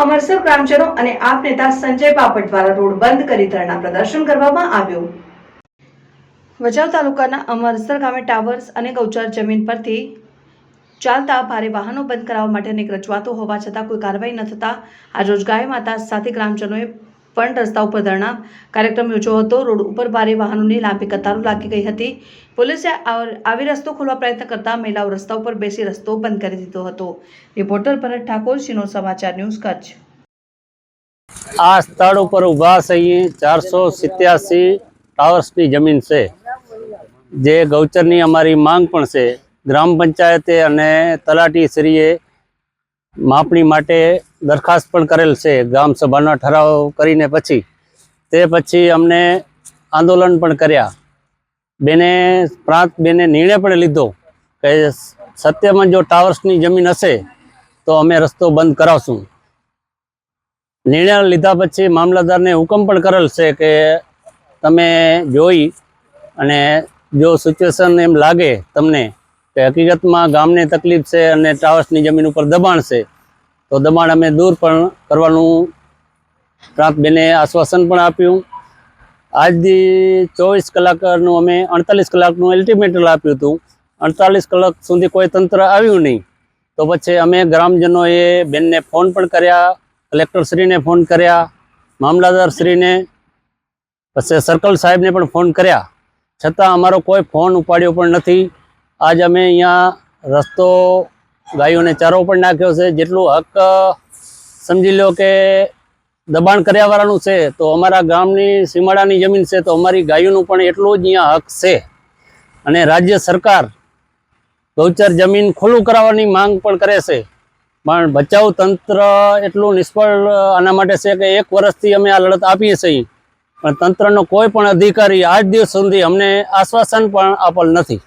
અમરસર ગ્રામજનો અને આપ નેતા સંજય બાપટ દ્વારા રોડ બંધ કરી ધરણા પ્રદર્શન કરવામાં આવ્યું। ભચાઉ તાલુકાના અમરસર ગામે ટાવર્સ અને ગૌચર જમીન પરથી ચાલતા ભારે વાહનો બંધ કરાવવા માટે અનેક રજૂઆતો હોવા છતાં કોઈ કાર્યવાહી ન થતા આજરોજ ગાય માતા સાથે ગ્રામજનોએ પણ રસ્તા ઉપર ધરણા કાર્યક્રમ યોજ્યો હતો। રોડ ઉપર ભારે વાહનોની લાંબી કતારો લાગી ગઈ હતી। પોલીસે આવી રસ્તો ખોલવા પ્રયત્ન કરતા મહિલાઓ રસ્તા ઉપર બેસી રસ્તો બંધ કરી દીધો હતો। રિપોર્ટર ભરત ઠાકોર, સિનોર સમાચાર ન્યૂઝ, કચ્છ। આ સ્થળ ઉપર ઊભા છે 487 ટાવર્સની જમીન છે, જે ગૌચરની અમારી માંગ પણ છે। ગ્રામ પંચાયતે અને તલાટીશ્રીએ માપણી માટે દરખાસ્ત પણ કરેલ છે ગ્રામ સભાનો ઠરાવ કરીને તે પછી અમને આંદોલન પણ કર્યા। પ્રાંત બેને નિર્ણય પણ લીધો કે સત્યમાં જો ટાવર્સની જમીન હશે તો અમે રસ્તો બંધ કરાવશું। નિર્ણય લીધા પછી મામલતદારને હુકમ પણ કરેલ છે કે તમે જોઈ અને જો સિચ્યુએશન એમ લાગે તમને કે હકીકતમાં ગામને તકલીફ છે અને ટાવર્સની જમીન ઉપર દબાણ છે તો દબાણ અમે દૂર પણ કરવાનું પ્રાંત બેને આશ્વાસન પણ આપ્યું। આજથી 24 કલાકનું અમે 48 કલાકનું અલ્ટિમેટમ આપ્યું હતું। 48 કલાક સુધી કોઈ તંત્ર આવ્યું નહીં તો પછી અમે ગ્રામજનોએ બેનને ફોન પણ કર્યા, કલેક્ટરશ્રીને ફોન કર્યા, મામલતદારશ્રીને, પછી સર્કલ સાહેબને પણ ફોન કર્યા, છતાં અમારો કોઈ ફોન ઉપાડ્યો પણ નથી। આજ અમે અહીંયા રસ્તો ગાયોને ચારો પણ નાખ્યો છે। જેટલું હક સમજી લો કે દબાણ કર્યાવાળાનું છે તો અમારા ગામની સીમાડાની જમીન છે તો અમારી ગાયોનું પણ એટલું જ અહીંયા હક છે। અને રાજ્ય સરકાર ગૌચર જમીન ખુલ્લું કરાવવાની માંગ પણ કરે છે, પણ ભચાઉ તંત્ર એટલું નિષ્ફળ આના માટે છે કે 1 વર્ષથી અમે આ લડત આપીએ છીએ, પણ તંત્રનો કોઈ પણ અધિકારી આજ દિવસ સુધી અમને આશ્વાસન પણ આપેલ નથી।